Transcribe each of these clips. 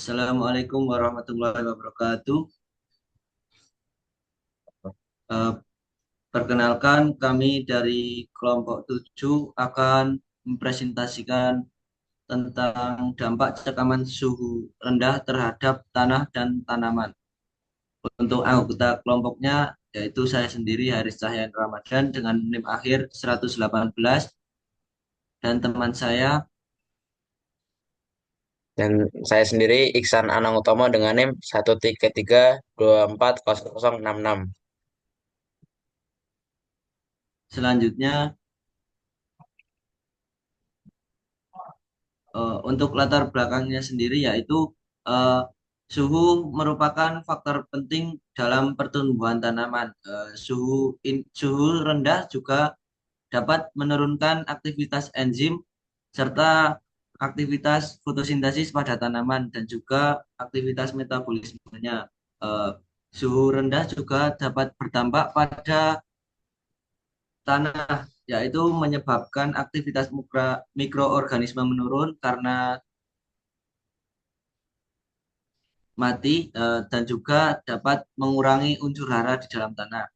Assalamualaikum warahmatullahi wabarakatuh. Eh, Perkenalkan, kami dari kelompok 7 akan mempresentasikan tentang dampak tekanan suhu rendah terhadap tanah dan tanaman. Untuk anggota kelompoknya, yaitu saya sendiri Haris Cahyan Ramadan dengan NIM akhir 118 dan teman saya. Dan saya sendiri Iksan Anang Utomo dengan NIM 133240066. Selanjutnya, untuk latar belakangnya sendiri yaitu eh, suhu merupakan faktor penting dalam pertumbuhan tanaman. Suhu rendah juga dapat menurunkan aktivitas enzim serta aktivitas fotosintesis pada tanaman dan juga aktivitas metabolismenya. Eh, Suhu rendah juga dapat berdampak pada tanah, yaitu menyebabkan aktivitas mikroorganisme menurun karena mati, dan juga dapat mengurangi unsur hara di dalam tanah.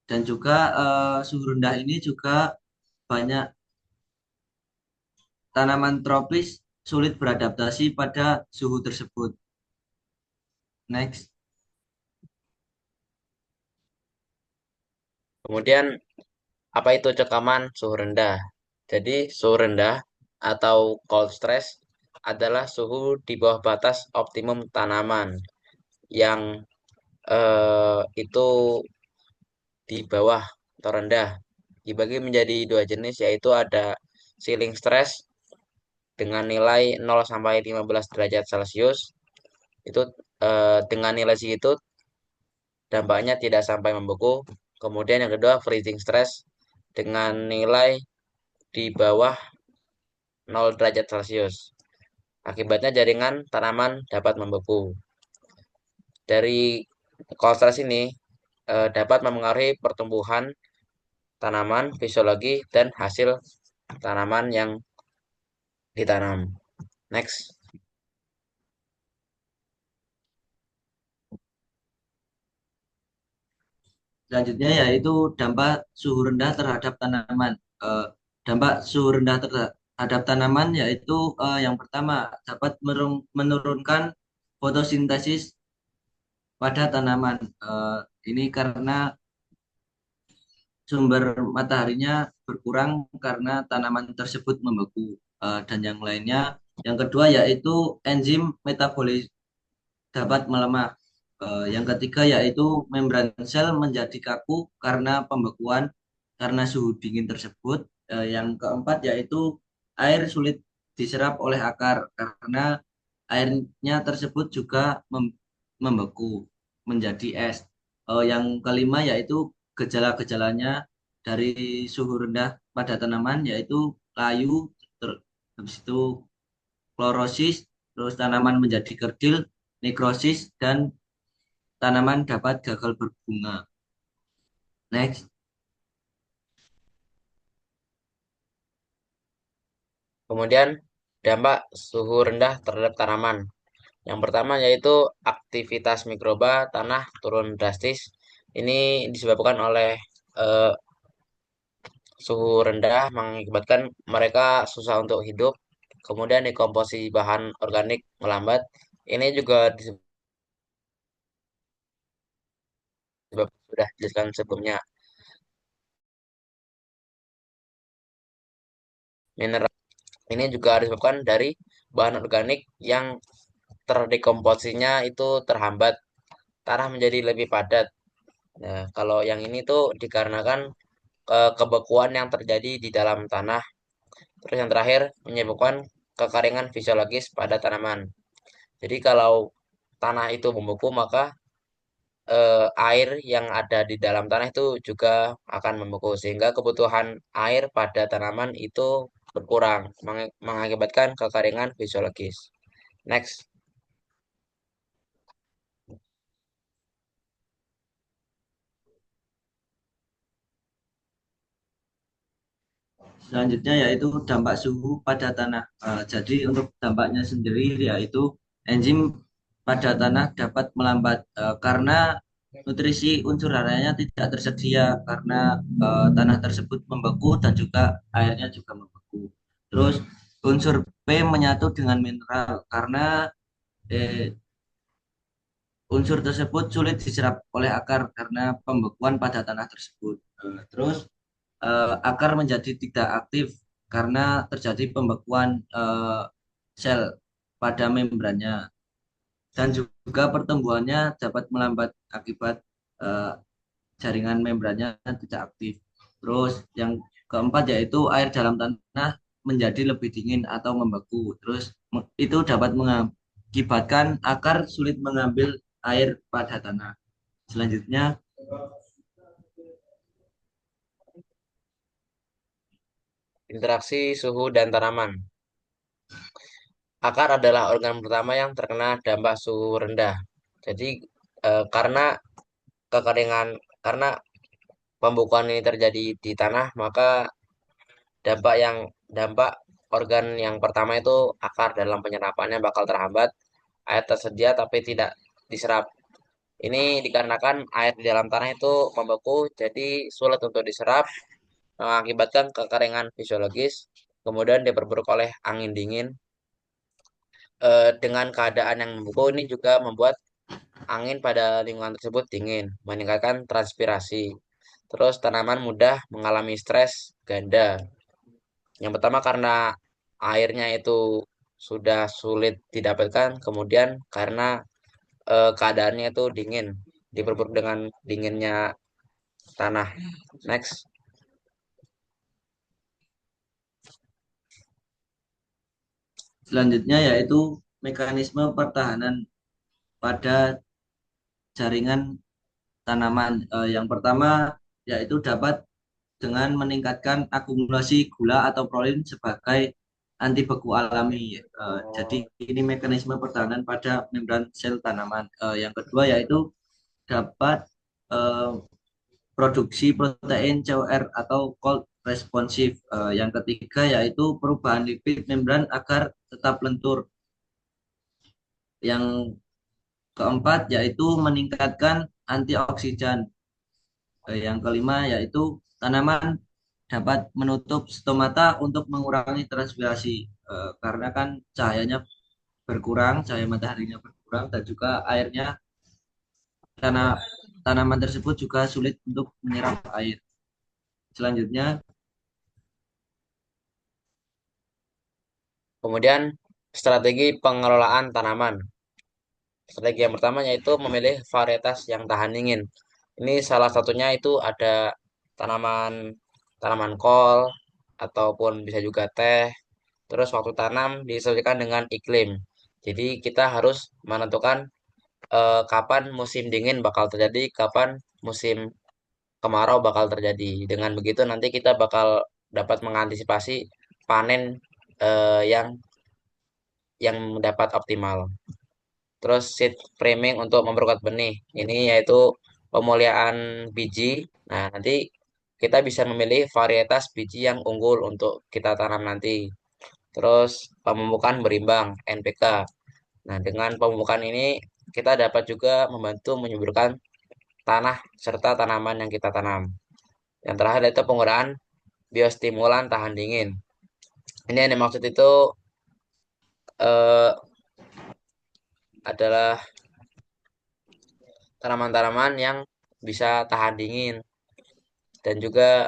Dan juga suhu rendah ini juga banyak tanaman tropis sulit beradaptasi pada suhu tersebut. Next. Kemudian, apa itu cekaman suhu rendah? Jadi, suhu rendah atau cold stress adalah suhu di bawah batas optimum tanaman yang itu di bawah atau rendah. Dibagi menjadi dua jenis, yaitu ada ceiling stress dengan nilai 0 sampai 15 derajat Celcius. Itu dengan nilai segitu dampaknya tidak sampai membeku. Kemudian yang kedua freezing stress dengan nilai di bawah 0 derajat Celcius. Akibatnya jaringan tanaman dapat membeku. Dari cold stress ini dapat memengaruhi pertumbuhan tanaman, fisiologi, dan hasil tanaman yang ditanam. Next. Selanjutnya yaitu dampak suhu rendah terhadap tanaman. Eh, Dampak suhu rendah terhadap tanaman yaitu yang pertama dapat menurunkan fotosintesis pada tanaman. Ini karena sumber mataharinya berkurang karena tanaman tersebut membeku. Dan yang lainnya, yang kedua yaitu enzim metabolis dapat melemah. Yang ketiga yaitu membran sel menjadi kaku karena pembekuan karena suhu dingin tersebut. Yang keempat yaitu air sulit diserap oleh akar karena airnya tersebut juga membeku menjadi es. Yang kelima yaitu gejala-gejalanya dari suhu rendah pada tanaman yaitu layu, habis itu klorosis, terus tanaman menjadi kerdil, nekrosis, dan tanaman dapat gagal berbunga. Next. Kemudian dampak suhu rendah terhadap tanaman. Yang pertama yaitu aktivitas mikroba tanah turun drastis. Ini disebabkan oleh eh, suhu rendah mengakibatkan mereka susah untuk hidup. Kemudian dekomposisi bahan organik melambat. Ini juga disebabkan sudah dijelaskan sebelumnya. Mineral ini juga disebabkan dari bahan organik yang terdekomposisinya itu terhambat. Tanah menjadi lebih padat. Nah, kalau yang ini tuh dikarenakan kebekuan yang terjadi di dalam tanah. Terus yang terakhir menyebabkan kekeringan fisiologis pada tanaman. Jadi kalau tanah itu membeku maka air yang ada di dalam tanah itu juga akan membeku sehingga kebutuhan air pada tanaman itu berkurang mengakibatkan kekeringan fisiologis. Next. Selanjutnya yaitu dampak suhu pada tanah. Jadi untuk dampaknya sendiri yaitu enzim pada tanah dapat melambat karena nutrisi unsur haranya tidak tersedia karena tanah tersebut membeku dan juga airnya juga membeku. Terus unsur P menyatu dengan mineral karena eh, unsur tersebut sulit diserap oleh akar karena pembekuan pada tanah tersebut. Terus akar menjadi tidak aktif karena terjadi pembekuan sel pada membrannya dan juga pertumbuhannya dapat melambat akibat eh, jaringan membrannya tidak aktif. Terus yang keempat yaitu air dalam tanah menjadi lebih dingin atau membeku. Terus itu dapat mengakibatkan akar sulit mengambil air pada tanah. Selanjutnya, Interaksi suhu dan tanaman. Akar adalah organ pertama yang terkena dampak suhu rendah. Jadi karena kekeringan, karena pembukuan ini terjadi di tanah, maka dampak organ yang pertama itu akar dalam penyerapannya bakal terhambat. Air tersedia tapi tidak diserap. Ini dikarenakan air di dalam tanah itu membeku, jadi sulit untuk diserap, mengakibatkan kekeringan fisiologis. Kemudian diperburuk oleh angin dingin. Dengan keadaan yang membeku ini juga membuat angin pada lingkungan tersebut dingin, meningkatkan transpirasi. Terus tanaman mudah mengalami stres ganda. Yang pertama karena airnya itu sudah sulit didapatkan, kemudian karena keadaannya itu dingin, diperburuk dengan dinginnya tanah. Next. selanjutnya yaitu mekanisme pertahanan pada jaringan tanaman. Yang pertama yaitu dapat dengan meningkatkan akumulasi gula atau protein sebagai anti beku alami. Jadi ini mekanisme pertahanan pada membran sel tanaman. Yang kedua yaitu dapat eh, produksi protein COR atau cold responsive. Yang ketiga yaitu perubahan lipid membran agar tetap lentur. Yang keempat yaitu meningkatkan antioksidan. Yang kelima yaitu tanaman dapat menutup stomata untuk mengurangi transpirasi karena kan cahayanya berkurang, cahaya mataharinya berkurang dan juga airnya karena tanaman tersebut juga sulit untuk menyerap air. Selanjutnya, Kemudian strategi pengelolaan tanaman. Strategi yang pertama yaitu memilih varietas yang tahan dingin. Ini salah satunya itu ada tanaman tanaman kol ataupun bisa juga teh. Terus waktu tanam disesuaikan dengan iklim. Jadi kita harus menentukan kapan musim dingin bakal terjadi, kapan musim kemarau bakal terjadi. Dengan begitu nanti kita bakal dapat mengantisipasi panen yang dapat optimal. Terus seed framing untuk memperkuat benih. Ini yaitu pemuliaan biji. Nah, nanti kita bisa memilih varietas biji yang unggul untuk kita tanam nanti. Terus pemupukan berimbang NPK. Nah, dengan pemupukan ini kita dapat juga membantu menyuburkan tanah serta tanaman yang kita tanam. Yang terakhir itu penggunaan biostimulan tahan dingin. Ini yang dimaksud itu eh, adalah tanaman-tanaman yang bisa tahan dingin dan juga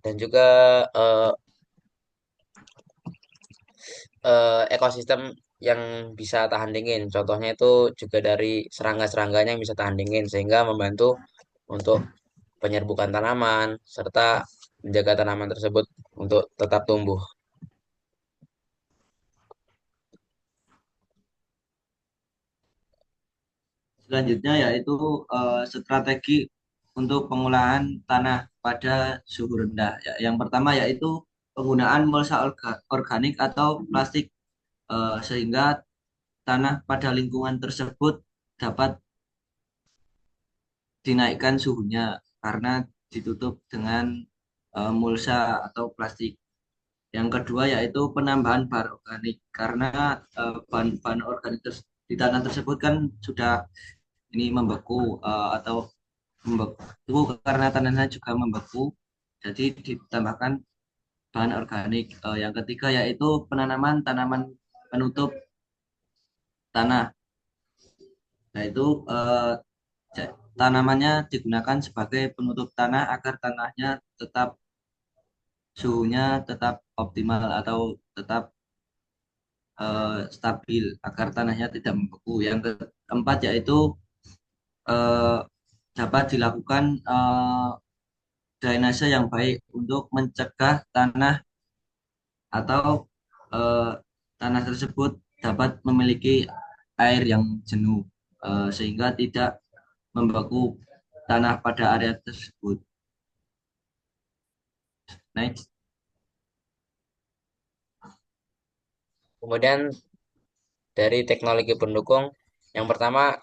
dan juga eh, ekosistem yang bisa tahan dingin. Contohnya itu juga dari serangga-serangganya yang bisa tahan dingin sehingga membantu untuk penyerbukan tanaman serta menjaga tanaman tersebut untuk tetap tumbuh. selanjutnya yaitu strategi untuk pengolahan tanah pada suhu rendah. Ya, yang pertama yaitu penggunaan mulsa organik atau plastik sehingga tanah pada lingkungan tersebut dapat dinaikkan suhunya karena ditutup dengan mulsa atau plastik. Yang kedua yaitu penambahan bahan organik karena bahan organik di tanah tersebut kan sudah ini membeku atau membeku karena tanahnya juga membeku, jadi ditambahkan bahan organik. Yang ketiga yaitu penanaman tanaman penutup tanah. Nah itu tanamannya digunakan sebagai penutup tanah agar tanahnya tetap suhunya tetap optimal atau tetap stabil agar tanahnya tidak membeku. Yang keempat yaitu eh, dapat dilakukan drainase yang baik untuk mencegah tanah atau eh, tanah tersebut dapat memiliki air yang jenuh sehingga tidak membeku tanah pada area tersebut. Next. Kemudian dari teknologi pendukung, yang pertama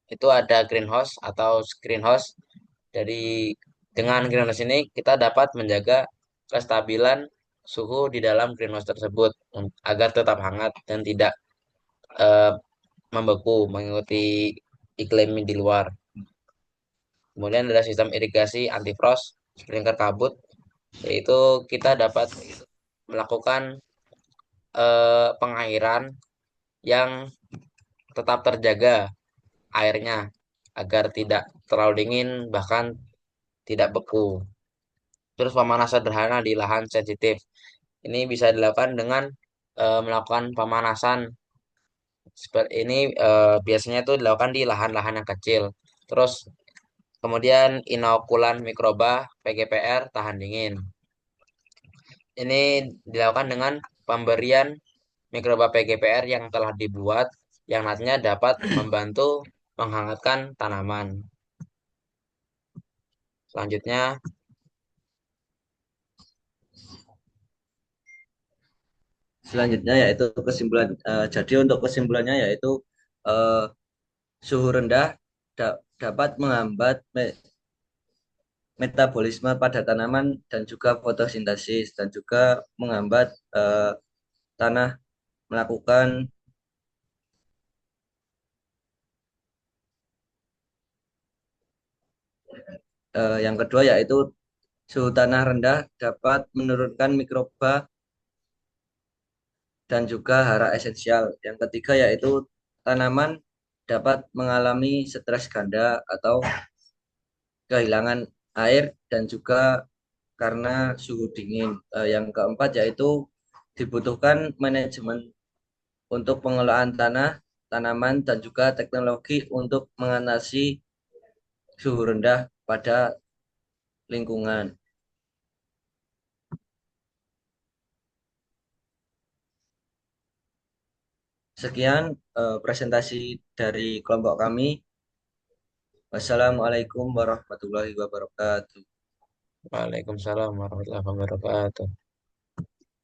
itu ada greenhouse atau screenhouse. Dari dengan greenhouse ini kita dapat menjaga kestabilan suhu di dalam greenhouse tersebut agar tetap hangat dan tidak eh, membeku mengikuti iklim di luar. Kemudian ada sistem irigasi anti frost, sprinkler kabut, yaitu kita dapat melakukan pengairan yang tetap terjaga airnya agar tidak terlalu dingin bahkan tidak beku. Terus pemanasan sederhana di lahan sensitif. Ini bisa dilakukan dengan melakukan pemanasan seperti ini biasanya itu dilakukan di lahan-lahan yang kecil. Terus kemudian inokulan mikroba PGPR tahan dingin. Ini dilakukan dengan pemberian mikroba PGPR yang telah dibuat yang nantinya dapat membantu menghangatkan tanaman. Selanjutnya, Selanjutnya yaitu kesimpulan. Jadi untuk kesimpulannya yaitu eh, suhu rendah dapat menghambat metabolisme pada tanaman dan juga fotosintesis dan juga menghambat tanah melakukan yang kedua yaitu suhu tanah rendah dapat menurunkan mikroba dan juga hara esensial. Yang ketiga yaitu tanaman dapat mengalami stres ganda atau kehilangan air dan juga karena suhu dingin. Yang keempat yaitu dibutuhkan manajemen untuk pengelolaan tanah, tanaman, dan juga teknologi untuk mengatasi suhu rendah pada lingkungan. Sekian presentasi dari kelompok kami. Wassalamualaikum warahmatullahi wabarakatuh. Waalaikumsalam warahmatullahi wabarakatuh.